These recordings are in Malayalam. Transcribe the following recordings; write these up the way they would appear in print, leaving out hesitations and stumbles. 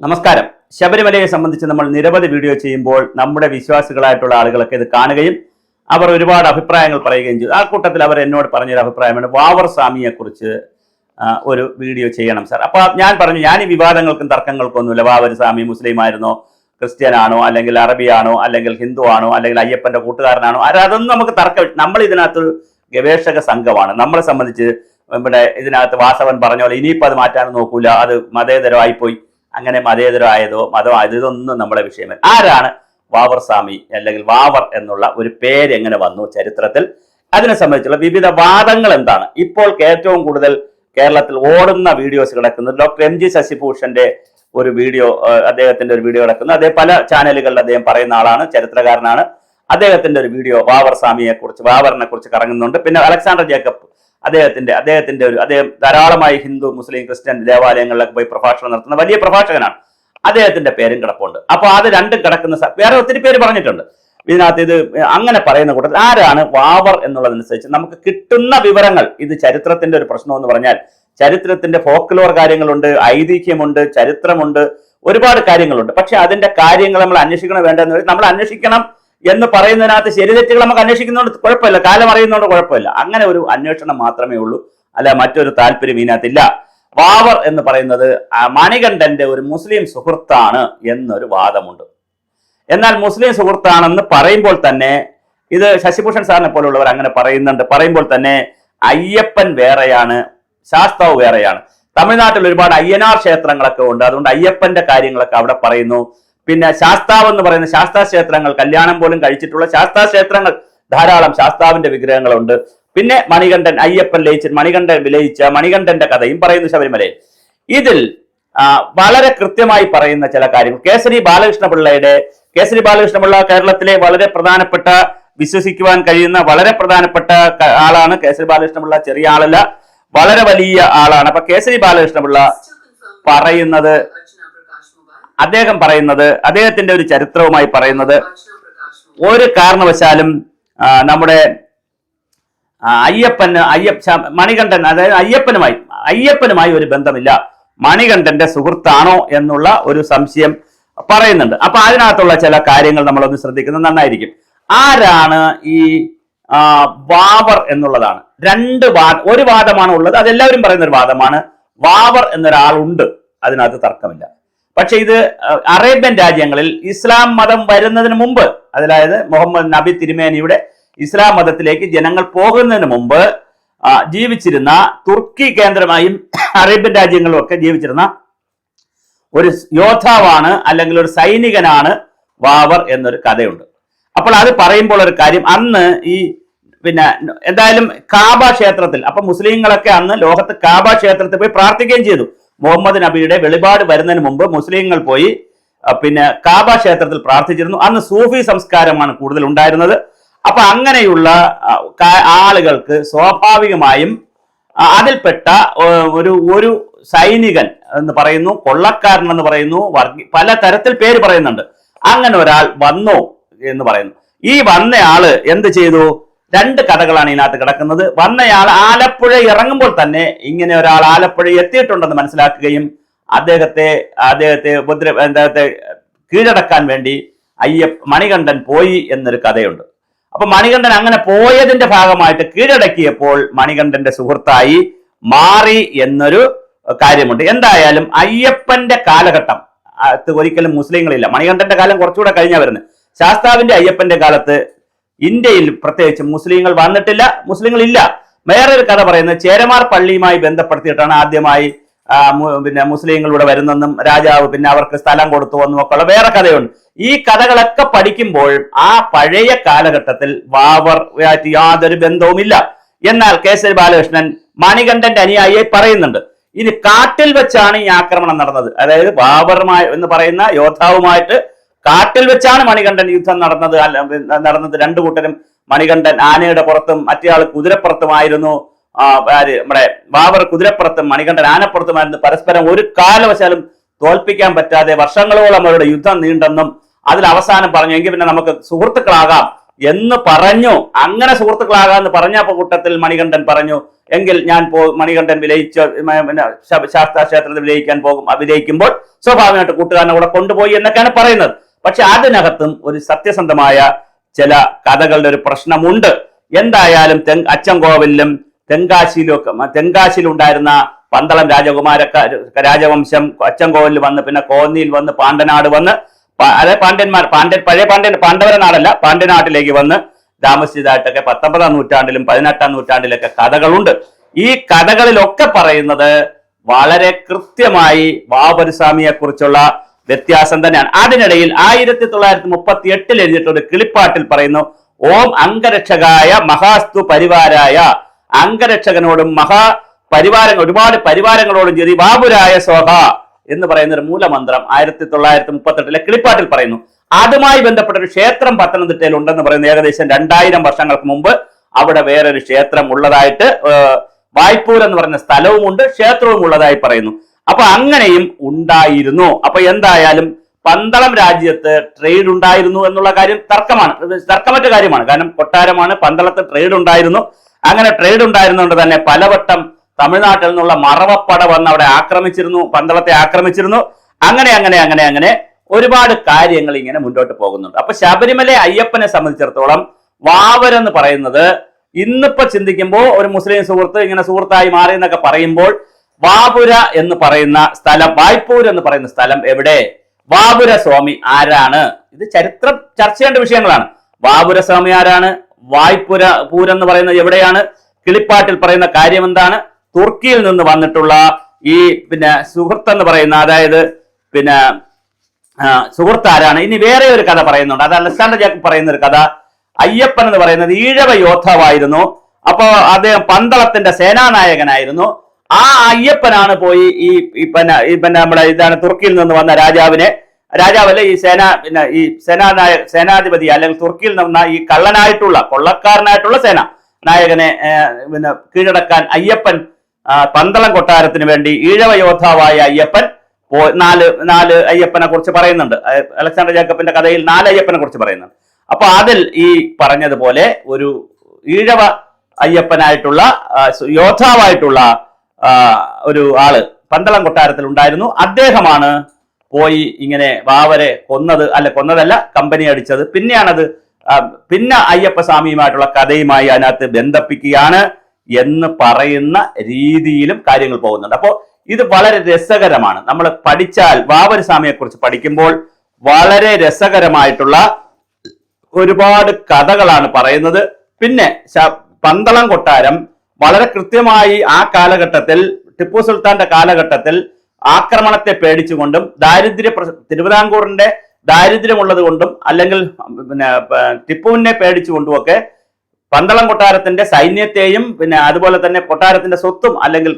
നമസ്കാരം. ശബരിമലയെ സംബന്ധിച്ച് നമ്മൾ നിരവധി വീഡിയോ ചെയ്യുമ്പോൾ നമ്മുടെ വിശ്വാസികളായിട്ടുള്ള ആളുകളൊക്കെ ഇത് കാണുകയും അവർ ഒരുപാട് അഭിപ്രായങ്ങൾ പറയുകയും ചെയ്തു. ആ കൂട്ടത്തിൽ അവർ എന്നോട് പറഞ്ഞൊരു അഭിപ്രായമാണ് വാവർ സ്വാമിയെ കുറിച്ച് ഒരു വീഡിയോ ചെയ്യണം സാർ. അപ്പോൾ ഞാൻ പറഞ്ഞു, ഞാൻ ഈ വിവാദങ്ങൾക്കും തർക്കങ്ങൾക്കും ഒന്നുമില്ല. വാവർ സ്വാമി മുസ്ലിം ആയിരുന്നോ, ക്രിസ്ത്യനാണോ, അല്ലെങ്കിൽ അറബിയാണോ, അല്ലെങ്കിൽ ഹിന്ദു ആണോ, അല്ലെങ്കിൽ അയ്യപ്പന്റെ കൂട്ടുകാരനാണോ, അതൊന്നും നമുക്ക് തർക്കം. നമ്മൾ ഇതിനകത്ത് ഗവേഷക സംഘമാണ്. നമ്മളെ സംബന്ധിച്ച് ഇവിടെ ഇതിനകത്ത് വാസവൻ പറഞ്ഞ പോലെ ഇനിയിപ്പോൾ അത് മാറ്റാൻ നോക്കൂല, അത് മതേതരമായിപ്പോയി, അങ്ങനെ മതേതരമായതോ മതമായതോ ഇതൊന്നും നമ്മുടെ വിഷയമല്ല. ആരാണ് വാവർ സ്വാമി, അല്ലെങ്കിൽ വാവർ എന്നുള്ള ഒരു പേര് എങ്ങനെ വന്നു ചരിത്രത്തിൽ, അതിനെ സംബന്ധിച്ചുള്ള വിവിധ വാദങ്ങൾ എന്താണ്? ഇപ്പോൾ ഏറ്റവും കൂടുതൽ കേരളത്തിൽ ഓടുന്ന വീഡിയോസ് കിടക്കുന്നത് ഡോക്ടർ എം ജി ശശിഭൂഷന്റെ ഒരു വീഡിയോ, അദ്ദേഹത്തിന്റെ ഒരു വീഡിയോ കിടക്കുന്നു. അദ്ദേഹം പല ചാനലുകളിൽ അദ്ദേഹം പറയുന്ന ആളാണ്, ചരിത്രകാരനാണ്. അദ്ദേഹത്തിന്റെ ഒരു വീഡിയോ വാവർ സ്വാമിയെ കുറിച്ച്, വാവറിനെ കുറിച്ച് കറങ്ങുന്നുണ്ട്. പിന്നെ അലക്സാണ്ടർ ജേക്കബ് അദ്ദേഹം ധാരാളമായി ഹിന്ദു, മുസ്ലിം, ക്രിസ്ത്യൻ ദേവാലയങ്ങളിലൊക്കെ പോയി പ്രഭാഷണം നടത്തുന്ന വലിയ പ്രഭാഷകനാണ്. അദ്ദേഹത്തിന്റെ പേരും കിടപ്പുണ്ട്. അപ്പൊ അത് രണ്ടും കിടക്കുന്ന വേറെ ഒത്തിരി പേര് പറഞ്ഞിട്ടുണ്ട് ഇതിനകത്ത്. ഇത് അങ്ങനെ പറയുന്ന കൂട്ടത്തിൽ ആരാണ് വാവർ എന്നുള്ളതനുസരിച്ച് നമുക്ക് കിട്ടുന്ന വിവരങ്ങൾ, ഇത് ചരിത്രത്തിന്റെ ഒരു പ്രശ്നം എന്ന് പറഞ്ഞാൽ ചരിത്രത്തിന്റെ ഫോക്ലോർ കാര്യങ്ങളുണ്ട്, ഐതിഹ്യമുണ്ട്, ചരിത്രമുണ്ട്, ഒരുപാട് കാര്യങ്ങളുണ്ട്. പക്ഷെ അതിന്റെ കാര്യങ്ങൾ നമ്മൾ അന്വേഷിക്കണം വേണ്ടെന്ന് നമ്മൾ അന്വേഷിക്കണം എന്ന് പറയുന്നതിനകത്ത് ശരി തെറ്റുകൾ നമുക്ക് അന്വേഷിക്കുന്നതുകൊണ്ട് കുഴപ്പമില്ല, കാലം അറിയുന്നതുകൊണ്ട് കുഴപ്പമില്ല. അങ്ങനെ ഒരു അന്വേഷണം മാത്രമേ ഉള്ളൂ, അല്ല മറ്റൊരു താല്പര്യം ഇതിനകത്തില്ല. വാവർ എന്ന് പറയുന്നത് മണികണ്ഠന്റെ ഒരു മുസ്ലിം സുഹൃത്താണ് എന്നൊരു വാദമുണ്ട്. എന്നാൽ മുസ്ലിം സുഹൃത്താണെന്ന് പറയുമ്പോൾ തന്നെ, ഇത് ശശിഭൂഷൺ സാറിനെ പോലുള്ളവർ അങ്ങനെ പറയുന്നുണ്ട്, പറയുമ്പോൾ തന്നെ അയ്യപ്പൻ വേറെയാണ്, ശാസ്താവ് വേറെയാണ്. തമിഴ്നാട്ടിൽ ഒരുപാട് അയ്യനാർ ക്ഷേത്രങ്ങളൊക്കെ ഉണ്ട്, അതുകൊണ്ട് അയ്യപ്പന്റെ കാര്യങ്ങളൊക്കെ അവിടെ പറയുന്നു. പിന്നെ ശാസ്താവ് എന്ന് പറയുന്ന ശാസ്താ ക്ഷേത്രങ്ങൾ, കല്യാണം പോലും കഴിച്ചിട്ടുള്ള ശാസ്താ ക്ഷേത്രങ്ങൾ ധാരാളം, ശാസ്താവിന്റെ വിഗ്രഹങ്ങളുണ്ട്. പിന്നെ മണികണ്ഠൻ, അയ്യപ്പൻ മണികണ്ഠൻ വിലയിച്ച മണികണ്ഠന്റെ കഥയും പറയുന്നു ശബരിമലയിൽ. ഇതിൽ വളരെ കൃത്യമായി പറയുന്ന ചില കാര്യങ്ങൾ, കേസരി ബാലകൃഷ്ണപിള്ള കേരളത്തിലെ വളരെ പ്രധാനപ്പെട്ട, വിശ്വസിക്കുവാൻ കഴിയുന്ന വളരെ പ്രധാനപ്പെട്ട ആളാണ്. കേസരി ബാലകൃഷ്ണപിള്ള ചെറിയ ആളല്ല, വളരെ വലിയ ആളാണ്. അപ്പൊ കേസരി ബാലകൃഷ്ണപിള്ള പറയുന്നത്, അദ്ദേഹത്തിന്റെ ഒരു ചരിത്രവുമായി പറയുന്നത്, ഒരു കാരണവശാലും നമ്മുടെ മണികണ്ഠൻ, അതായത് അയ്യപ്പനുമായി ഒരു ബന്ധമില്ല, മണികണ്ഠന്റെ സുഹൃത്താണോ എന്നുള്ള ഒരു സംശയം പറയുന്നുണ്ട്. അപ്പൊ അതിനകത്തുള്ള ചില കാര്യങ്ങൾ നമ്മളൊന്ന് ശ്രദ്ധിക്കുന്നത് നന്നായിരിക്കും. ആരാണ് ഈ വാവർ എന്നുള്ളതാണ്. ഒരു വാദമാണ് ഉള്ളത്, അതെല്ലാവരും പറയുന്ന ഒരു വാദമാണ്. വാവർ എന്നൊരാളുണ്ട്, അതിനകത്ത് തർക്കമില്ല. പക്ഷെ ഇത് അറേബ്യൻ രാജ്യങ്ങളിൽ ഇസ്ലാം മതം വരുന്നതിന് മുമ്പ്, അതായത് മുഹമ്മദ് നബി തിരുമേനിയുടെ ഇസ്ലാം മതത്തിലേക്ക് ജനങ്ങൾ പോകുന്നതിന് മുമ്പ് ജീവിച്ചിരുന്ന, തുർക്കി കേന്ദ്രമായും അറേബ്യൻ രാജ്യങ്ങളിലും ഒക്കെ ജീവിച്ചിരുന്ന ഒരു യോദ്ധാവാണ്, അല്ലെങ്കിൽ ഒരു സൈനികനാണ് വാവർ എന്നൊരു കഥയുണ്ട്. അപ്പോൾ അത് പറയുമ്പോൾ ഒരു കാര്യം, അന്ന് എന്തായാലും കാബ ക്ഷേത്രത്തിൽ, അപ്പൊ മുസ്ലിങ്ങളൊക്കെ അന്ന് ലോകത്ത് കാബ ക്ഷേത്രത്തിൽ പോയി പ്രാർത്ഥിക്കുകയും ചെയ്തു. മുഹമ്മദ് നബിയുടെ വെളിപാട് വരുന്നതിന് മുമ്പ് മുസ്ലിങ്ങൾ പോയി കാബ ക്ഷേത്രത്തിൽ പ്രാർത്ഥിച്ചിരുന്നു. അന്ന് സൂഫി സംസ്കാരമാണ് കൂടുതൽ ഉണ്ടായിരുന്നത്. അപ്പൊ അങ്ങനെയുള്ള ആളുകൾക്ക് സ്വാഭാവികമായും അതിൽപ്പെട്ട ഒരു സൈനികൻ എന്ന് പറയുന്നു, കൊള്ളക്കാരൻ എന്ന് പറയുന്നു, പല തരത്തിൽ പേര് പറയുന്നുണ്ട്. അങ്ങനെ ഒരാൾ വന്നു എന്ന് പറയുന്നു. ഈ വന്നയാള് എന്ത് ചെയ്തു? രണ്ട് കഥകളാണ് ഇതിനകത്ത് കിടക്കുന്നത്. വന്നയാൾ ആലപ്പുഴ ഇറങ്ങുമ്പോൾ തന്നെ ഇങ്ങനെ ഒരാൾ ആലപ്പുഴ എത്തിയിട്ടുണ്ടെന്ന് മനസ്സിലാക്കുകയും അദ്ദേഹത്തെ കീഴടക്കാൻ വേണ്ടി മണികണ്ഠൻ പോയി എന്നൊരു കഥയുണ്ട്. അപ്പൊ മണികണ്ഠൻ അങ്ങനെ പോയതിന്റെ ഭാഗമായിട്ട് കീഴടക്കിയപ്പോൾ മണികണ്ഠന്റെ സുഹൃത്തായി മാറി എന്നൊരു കാര്യമുണ്ട്. എന്തായാലും അയ്യപ്പന്റെ കാലഘട്ടം ഒരിക്കലും മുസ്ലിങ്ങളില്ല. മണികണ്ഠന്റെ കാലം കുറച്ചുകൂടെ കഴിഞ്ഞാ വരുന്നത്. ശാസ്താവിന്റെ അയ്യപ്പന്റെ കാലത്ത് ഇന്ത്യയിൽ പ്രത്യേകിച്ച് മുസ്ലിങ്ങൾ വന്നിട്ടില്ല, മുസ്ലിങ്ങളില്ല. വേറൊരു കഥ പറയുന്നത് ചേരമാർ പള്ളിയുമായി ബന്ധപ്പെടുത്തിയിട്ടാണ് ആദ്യമായി മുസ്ലിങ്ങൾ ഇവിടെ വരുന്നെന്നും രാജാവ് പിന്നെ അവർക്ക് സ്ഥലം കൊടുത്തു എന്നും ഒക്കെ ഉള്ള വേറെ കഥയുണ്ട്. ഈ കഥകളൊക്കെ പഠിക്കുമ്പോൾ ആ പഴയ കാലഘട്ടത്തിൽ വാവറുമായിട്ട് യാതൊരു ബന്ധവുമില്ല. എന്നാൽ കേസരി ബാലകൃഷ്ണൻ മണികണ്ഠന്റെ അനുയായിയെ പറയുന്നുണ്ട്. ഇനി കാട്ടിൽ വെച്ചാണ് ഈ ആക്രമണം നടന്നത്, അതായത് വാവറുമായി എന്ന് പറയുന്ന യോദ്ധാവുമായിട്ട് കാട്ടിൽ വെച്ചാണ് മണികണ്ഠൻ യുദ്ധം നടന്നത്. രണ്ടു കൂട്ടരും, മണികണ്ഠൻ ആനയുടെ പുറത്തും മറ്റേയാൾ കുതിരപ്പുറത്തുമായിരുന്നു. നമ്മുടെ വാവർ കുതിരപ്പുറത്തും മണികണ്ഠൻ ആനപ്പുറത്തുമായിരുന്നു. പരസ്പരം ഒരു കാലവശാലും തോൽപ്പിക്കാൻ പറ്റാതെ വർഷങ്ങളോളം അവരുടെ യുദ്ധം നീണ്ടെന്നും അതിൽ അവസാനം പറഞ്ഞു, എങ്കിൽ പിന്നെ നമുക്ക് സുഹൃത്തുക്കളാകാം എന്ന് പറഞ്ഞു. അങ്ങനെ സുഹൃത്തുക്കളാകാന്ന് പറഞ്ഞ കൂട്ടത്തിൽ മണികണ്ഠൻ പറഞ്ഞു, എങ്കിൽ ഞാൻ മണികണ്ഠൻ ശാസ്താ ക്ഷേത്രത്തിൽ വിലയിക്കുമ്പോൾ സ്വാഭാവികമായിട്ട് കൂട്ടുകാരനെ കൂടെ കൊണ്ടുപോയി എന്നൊക്കെയാണ് പറയുന്നത്. പക്ഷെ അതിനകത്തും ഒരു സത്യസന്ധമായ ചില കഥകളുടെ ഒരു പ്രശ്നമുണ്ട്. എന്തായാലും അച്ചൻകോവിലും തെങ്കാശിയിലുണ്ടായിരുന്ന പന്തളം രാജവംശം അച്ചൻകോവിലിൽ വന്ന്, പിന്നെ കോന്നിയിൽ വന്ന്, പാണ്ഡനാട് വന്ന്, പഴയ പാണ്ഡവര നാടല്ല, പാണ്ഡ്യനാട്ടിലേക്ക് വന്ന് താമസിച്ചതായിട്ടൊക്കെ 19-ാം നൂറ്റാണ്ടിലും 18-ാം നൂറ്റാണ്ടിലൊക്കെ കഥകളുണ്ട്. ഈ കഥകളിലൊക്കെ പറയുന്നത് വളരെ കൃത്യമായി വാവരുസ്വാമിയെ കുറിച്ചുള്ള വ്യത്യാസം തന്നെയാണ്. അതിനിടയിൽ 1938 എഴുതിയിട്ടൊരു കിളിപ്പാട്ടിൽ പറയുന്നു, ഓം അംഗരക്ഷകായ മഹാസ്തു പരിവാരായ, അംഗരക്ഷകനോടും ഒരുപാട് പരിവാരങ്ങളോടും ചെയ്തി ബാബുരായ സോഹ എന്ന് പറയുന്ന ഒരു മൂലമന്ത്രം 1938 കിളിപ്പാട്ടിൽ പറയുന്നു. അതുമായി ബന്ധപ്പെട്ട ഒരു ക്ഷേത്രം പത്തനംതിട്ടയിൽ ഉണ്ടെന്ന് പറയുന്നു. ഏകദേശം 2000 വർഷങ്ങൾക്ക് മുമ്പ് അവിടെ വേറൊരു ക്ഷേത്രം ഉള്ളതായിട്ട്, വായ്പൂർ എന്ന് പറയുന്ന സ്ഥലവുമുണ്ട്, ക്ഷേത്രവും ഉള്ളതായി പറയുന്നു. അപ്പൊ അങ്ങനെയും ഉണ്ടായിരുന്നു. അപ്പൊ എന്തായാലും പന്തളം രാജ്യത്ത് ട്രേഡ് ഉണ്ടായിരുന്നു എന്നുള്ള കാര്യം തർക്കമറ്റ കാര്യമാണ്. കാരണം കൊട്ടാരമാണ്, പന്തളത്ത് ട്രേഡ് ഉണ്ടായിരുന്നു. അങ്ങനെ ട്രേഡ് ഉണ്ടായിരുന്നുകൊണ്ട് തന്നെ പലവട്ടം തമിഴ്നാട്ടിൽ നിന്നുള്ള മറവപ്പട വന്ന് അവിടെ ആക്രമിച്ചിരുന്നു, പന്തളത്തെ ആക്രമിച്ചിരുന്നു. അങ്ങനെ ഒരുപാട് കാര്യങ്ങൾ ഇങ്ങനെ മുന്നോട്ട് പോകുന്നുണ്ട്. അപ്പൊ ശബരിമല അയ്യപ്പനെ സംബന്ധിച്ചിടത്തോളം വാവരെന്ന് പറയുന്നത് ഇന്നിപ്പോ ചിന്തിക്കുമ്പോൾ ഒരു മുസ്ലിം സുഹൃത്ത് ഇങ്ങനെ സുഹൃത്തായി മാറി എന്നൊക്കെ പറയുമ്പോൾ വാപുര എന്ന് പറയുന്ന സ്ഥലം, വായ്പൂർ എന്ന് പറയുന്ന സ്ഥലം എവിടെ? വാപുര സ്വാമി ആരാണ്? ഇത് ചരിത്രം ചർച്ച ചെയ്യേണ്ട വിഷയങ്ങളാണ്. വാപുര സ്വാമി ആരാണ്? പൂരെന്ന് പറയുന്നത് എവിടെയാണ്? കിളിപ്പാട്ടിൽ പറയുന്ന കാര്യം എന്താണ്? തുർക്കിയിൽ നിന്ന് വന്നിട്ടുള്ള ഈ സുഹൃത്ത് എന്ന് പറയുന്ന, അതായത് സുഹൃത്ത് ആരാണ്? ഇനി വേറെ ഒരു കഥ പറയുന്നുണ്ട്. അത് അലക്സാണ്ടർ ജാക്കബ് പറയുന്ന ഒരു കഥ. അയ്യപ്പൻ എന്ന് പറയുന്നത് ഈഴവ യോദ്ധാവായിരുന്നു. അപ്പോ അദ്ദേഹം പന്തളത്തിന്റെ സേനാനായകനായിരുന്നു. ആ അയ്യപ്പനാണ് പോയി നമ്മുടെ തുർക്കിയിൽ നിന്ന് വന്ന രാജാവല്ലേ ഈ സേനാധിപതി അല്ലെങ്കിൽ തുർക്കിയിൽ നിന്ന് ഈ കൊള്ളക്കാരനായിട്ടുള്ള സേന നായകനെ കീഴടക്കാൻ അയ്യപ്പൻ പന്തളം കൊട്ടാരത്തിന് വേണ്ടി ഈഴവ യോദ്ധാവായ അയ്യപ്പൻ നാല് അയ്യപ്പനെ കുറിച്ച് പറയുന്നുണ്ട്. അലക്സാണ്ടർ ജാക്കബിന്റെ കഥയിൽ 4 അയ്യപ്പനെ കുറിച്ച് പറയുന്നുണ്ട്. അപ്പൊ അതിൽ ഈ പറഞ്ഞതുപോലെ ഒരു ഈഴവ അയ്യപ്പനായിട്ടുള്ള യോദ്ധാവായിട്ടുള്ള ഒരു ആള് പന്തളം കൊട്ടാരത്തിൽ ഉണ്ടായിരുന്നു. അദ്ദേഹമാണ് പോയി ഇങ്ങനെ വാവരെ കൊന്നതല്ല, കമ്പനി അടിച്ചത്. പിന്നെ അയ്യപ്പ സ്വാമിയുമായിട്ടുള്ള കഥയുമായി അതിനകത്ത് ബന്ധിപ്പിക്കുകയാണ് എന്ന് പറയുന്ന രീതിയിലും കാര്യങ്ങൾ പോകുന്നുണ്ട്. അപ്പോൾ ഇത് വളരെ രസകരമാണ്. നമ്മൾ പഠിച്ചാൽ വാവര് സ്വാമിയെ കുറിച്ച് പഠിക്കുമ്പോൾ വളരെ രസകരമായിട്ടുള്ള ഒരുപാട് കഥകളാണ് പറയുന്നത്. പിന്നെ പന്തളം കൊട്ടാരം വളരെ കൃത്യമായി ആ കാലഘട്ടത്തിൽ, ടിപ്പു സുൽത്താന്റെ കാലഘട്ടത്തിൽ ആക്രമണത്തെ പേടിച്ചുകൊണ്ടും തിരുവിതാംകൂറിന്റെ ദാരിദ്ര്യമുള്ളത് കൊണ്ടും അല്ലെങ്കിൽ ടിപ്പുവിനെ പേടിച്ചുകൊണ്ടുമൊക്കെ പന്തളം കൊട്ടാരത്തിന്റെ സൈന്യത്തെയും അതുപോലെ തന്നെ കൊട്ടാരത്തിന്റെ സ്വത്തും അല്ലെങ്കിൽ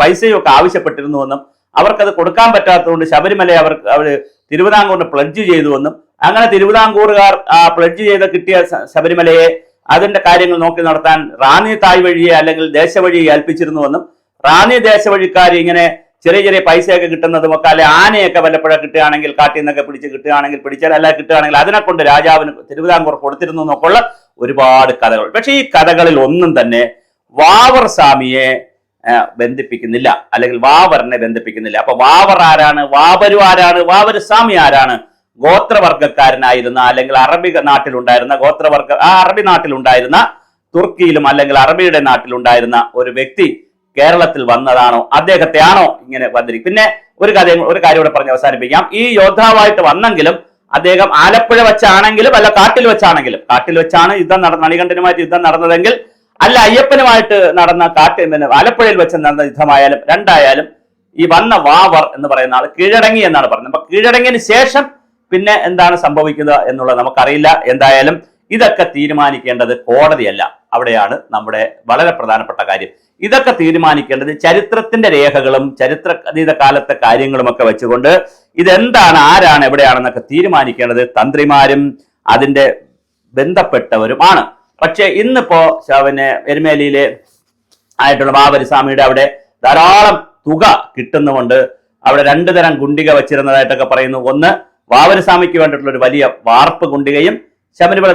പൈസയും ഒക്കെ ആവശ്യപ്പെട്ടിരുന്നുവെന്നും അവർക്കത് കൊടുക്കാൻ പറ്റാത്തതുകൊണ്ട് ശബരിമലയെ അവർ തിരുവിതാംകൂറിന് പ്ലഡ്ജ് ചെയ്തുവെന്നും അങ്ങനെ തിരുവിതാംകൂറുകാർ ആ പ്ലഡ്ജ് ചെയ്ത് കിട്ടിയ ശബരിമലയെ അതിന്റെ കാര്യങ്ങൾ നോക്കി നടത്താൻ റാന്നി തായ് വഴിയെ അല്ലെങ്കിൽ ദേശവഴിയെ ഏൽപ്പിച്ചിരുന്നുവെന്നും റാന്നി ദേശവഴിക്കാർ ഇങ്ങനെ ചെറിയ പൈസയൊക്കെ കിട്ടുന്നതും ഒക്കെ അല്ലെ ആനയൊക്കെ വല്ലപ്പോഴ കിട്ടുകയാണെങ്കിൽ കാട്ടിൽ നിന്നൊക്കെ പിടിച്ചാൽ അല്ല കിട്ടുകയാണെങ്കിൽ അതിനെ കൊണ്ട് രാജാവിന് തിരുവിതാംകൂർ കൊടുത്തിരുന്നു എന്നൊക്കെയുള്ള ഒരുപാട് കഥകൾ. പക്ഷെ ഈ കഥകളിൽ ഒന്നും തന്നെ വാവർ സ്വാമിയെ ബന്ധിപ്പിക്കുന്നില്ല, അല്ലെങ്കിൽ വാവറിനെ ബന്ധിപ്പിക്കുന്നില്ല. അപ്പൊ വാവർ ആരാണ്? വാവരു ആരാണ്? വാവര് സ്വാമി ആരാണ്? ഗോത്രവർഗക്കാരനായിരുന്ന അല്ലെങ്കിൽ അറബി നാട്ടിലുണ്ടായിരുന്ന അറബി നാട്ടിലുണ്ടായിരുന്ന തുർക്കിയിലും അല്ലെങ്കിൽ അറബിയുടെ നാട്ടിലുണ്ടായിരുന്ന ഒരു വ്യക്തി കേരളത്തിൽ വന്നതാണോ? അദ്ദേഹത്തെയാണോ ഇങ്ങനെ വന്നിരിക്കും? പിന്നെ ഒരു കാര്യം കൂടെ പറഞ്ഞ് അവസാനിപ്പിക്കാം. ഈ യോദ്ധാവായിട്ട് വന്നെങ്കിലും അദ്ദേഹം ആലപ്പുഴ വെച്ചാണെങ്കിലും അല്ല കാട്ടിൽ വെച്ചാണ് മണികണ്ഠനുമായിട്ട് യുദ്ധം നടന്നതെങ്കിൽ അല്ല അയ്യപ്പനുമായിട്ട് നടന്ന ആലപ്പുഴയിൽ വെച്ച് നടന്ന യുദ്ധമായാലും രണ്ടായാലും ഈ വന്ന വാവർ എന്ന് പറയുന്ന ആൾ കീഴടങ്ങി എന്നാണ് പറയുന്നത്. അപ്പൊ കീഴടങ്ങിയതിന് ശേഷം പിന്നെ എന്താണ് സംഭവിക്കുന്നത് എന്നുള്ളത് നമുക്കറിയില്ല. എന്തായാലും ഇതൊക്കെ തീരുമാനിക്കേണ്ടത് കോടതിയല്ല, അവിടെയാണ് നമ്മുടെ വളരെ പ്രധാനപ്പെട്ട കാര്യം. ഇതൊക്കെ തീരുമാനിക്കേണ്ടത് ചരിത്രത്തിന്റെ രേഖകളും ചരിത്ര കാലത്തെ കാര്യങ്ങളും ഒക്കെ വെച്ചുകൊണ്ട് ഇതെന്താണ്, ആരാണ്, എവിടെയാണെന്നൊക്കെ തീരുമാനിക്കേണ്ടത് തന്ത്രിമാരും അതിന്റെ ബന്ധപ്പെട്ടവരുമാണ്. പക്ഷെ ഇന്നിപ്പോ എരുമേലിയിലെ ആയിട്ടുള്ള വാവര് സ്വാമിയുടെ അവിടെ ധാരാളം തുക കിട്ടുന്നുകൊണ്ട് അവിടെ 2 തരം ഗുണ്ടിക വെച്ചിരുന്നതായിട്ടൊക്കെ പറയുന്നു. ഒന്ന് വാവര് സ്വാമിക്ക് വേണ്ടിയിട്ടുള്ള ഒരു വലിയ വാർപ്പ് ഗുണ്ടികയും ശബരിമല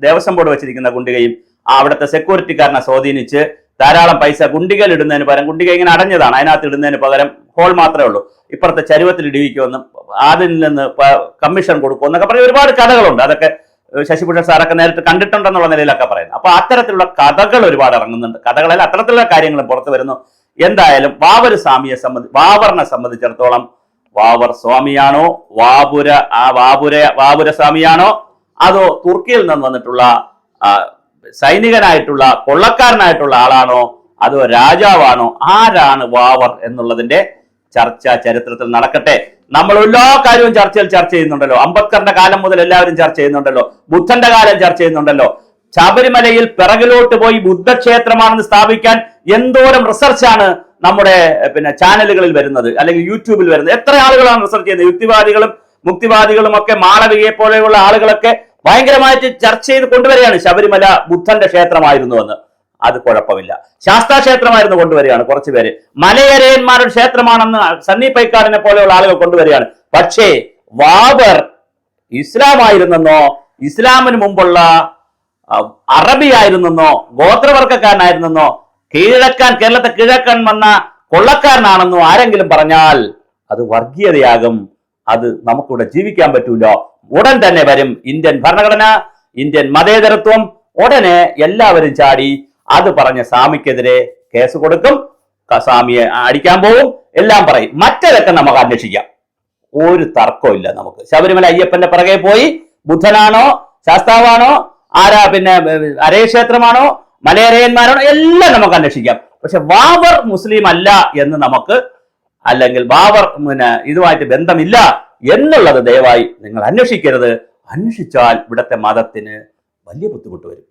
ദേവസ്വം ബോർഡ് വെച്ചിരിക്കുന്ന ഗുണ്ടികയും അവിടുത്തെ സെക്യൂരിറ്റിക്കാരനെ സ്വാധീനിച്ച് ധാരാളം പൈസ ഗുണ്ടികയിൽ ഇടുന്നതിന് പകരം, ഗുണ്ടിക ഇങ്ങനെ അടഞ്ഞതാണ്, അതിനകത്ത് ഇടുന്നതിന് പകരം ഹോൾ മാത്രമേ ഉള്ളൂ, ഇപ്പുറത്തെ ചരുവത്തിൽ ഇടിവിക്കുമെന്നും അതിൽ നിന്ന് കമ്മീഷൻ കൊടുക്കും എന്നൊക്കെ പറഞ്ഞ ഒരുപാട് കഥകളുണ്ട്. അതൊക്കെ ശശിഭൂഷൺ സാറൊക്കെ നേരിട്ട് കണ്ടിട്ടുണ്ടെന്നുള്ള നിലയിലൊക്കെ പറയുന്നത്. അപ്പൊ അത്തരത്തിലുള്ള കഥകൾ ഒരുപാട് ഇറങ്ങുന്നുണ്ട്. കഥകളിൽ അത്തരത്തിലുള്ള കാര്യങ്ങളും പുറത്തു വരുന്നു. എന്തായാലും വാവറിനെ സംബന്ധിച്ചിടത്തോളം വാവർ സ്വാമിയാണോ, വാപുര സ്വാമിയാണോ, അതോ തുർക്കിയിൽ നിന്ന് വന്നിട്ടുള്ള സൈനികനായിട്ടുള്ള കൊള്ളക്കാരനായിട്ടുള്ള ആളാണോ, അതോ രാജാവാണോ, ആരാണ് വാവർ എന്നുള്ളതിന്റെ ചർച്ച ചരിത്രത്തിൽ നടക്കട്ടെ. നമ്മൾ എല്ലാ കാര്യവും ചർച്ച ചെയ്യുന്നുണ്ടല്ലോ. അംബേദ്കറിന്റെ കാലം മുതൽ എല്ലാവരും ചർച്ച ചെയ്യുന്നുണ്ടല്ലോ. ബുദ്ധന്റെ കാലം ചർച്ച ചെയ്യുന്നുണ്ടല്ലോ. ശബരിമലയിൽ പിറകിലോട്ട് പോയി ബുദ്ധക്ഷേത്രമാണെന്ന് സ്ഥാപിക്കാൻ എന്തോരം റിസർച്ചാണ് നമ്മുടെ ചാനലുകളിൽ വരുന്നത്, അല്ലെങ്കിൽ യൂട്യൂബിൽ വരുന്നത്. എത്ര ആളുകളാണ് റിസർച്ച് ചെയ്യുന്നത്? യുക്തിവാദികളും മുക്തിവാദികളും ഒക്കെ, മാളവികയെ പോലെയുള്ള ആളുകളൊക്കെ ഭയങ്കരമായിട്ട് ചർച്ച ചെയ്ത് കൊണ്ടുവരികയാണ് ശബരിമല ബുദ്ധന്റെ ക്ഷേത്രമായിരുന്നുവെന്ന്. അത് കുഴപ്പമില്ല. ശാസ്താ ക്ഷേത്രമായിരുന്നു കൊണ്ടുവരികയാണ് കുറച്ചു പേര്. മലയരയന്മാരുടെ ക്ഷേത്രമാണെന്ന് സണ്ണി പൈക്കാടിനെ പോലെയുള്ള ആളുകൾ കൊണ്ടുവരികയാണ്. പക്ഷേ വാവർ ഇസ്ലാമായിരുന്നെന്നോ, ഇസ്ലാമിന് മുമ്പുള്ള അറബി ആയിരുന്നെന്നോ, ഗോത്രവർഗക്കാരനായിരുന്നെന്നോ, കേരളത്തെ കീഴക്കാൻ വന്ന കൊള്ളക്കാരനാണെന്നോ ആരെങ്കിലും പറഞ്ഞാൽ അത് വർഗീയതയാകും. അത് നമുക്കിവിടെ ജീവിക്കാൻ പറ്റൂല. ഉടൻ തന്നെ വരും ഇന്ത്യൻ ഭരണഘടന, ഇന്ത്യൻ മതേതരത്വം. ഉടനെ എല്ലാവരും ചാടി അത് പറഞ്ഞ സ്വാമിക്കെതിരെ കേസ് കൊടുക്കും, സ്വാമിയെ അടിക്കാൻ പോവും, എല്ലാം പറയും. മറ്റേതൊക്കെ നമുക്ക് അന്വേഷിക്കാം, ഒരു തർക്കമില്ല നമുക്ക്. ശബരിമല അയ്യപ്പന്റെ പിറകെ പോയി ബുദ്ധനാണോ, ശാസ്താവാണോ, അരയക്ഷേത്രമാണോ, മലയരയന്മാരാണോ, എല്ലാം നമുക്ക് അന്വേഷിക്കാം. പക്ഷെ വാവർ മുസ്ലിം അല്ല എന്ന് നമുക്ക്, അല്ലെങ്കിൽ വാവർ ഇതുമായിട്ട് ബന്ധമില്ല എന്നുള്ളത് ദയവായി നിങ്ങൾ അന്വേഷിക്കരുത്. അന്വേഷിച്ചാൽ ഇവിടുത്തെ മതത്തിന് വലിയ ബുദ്ധിമുട്ട് വരും.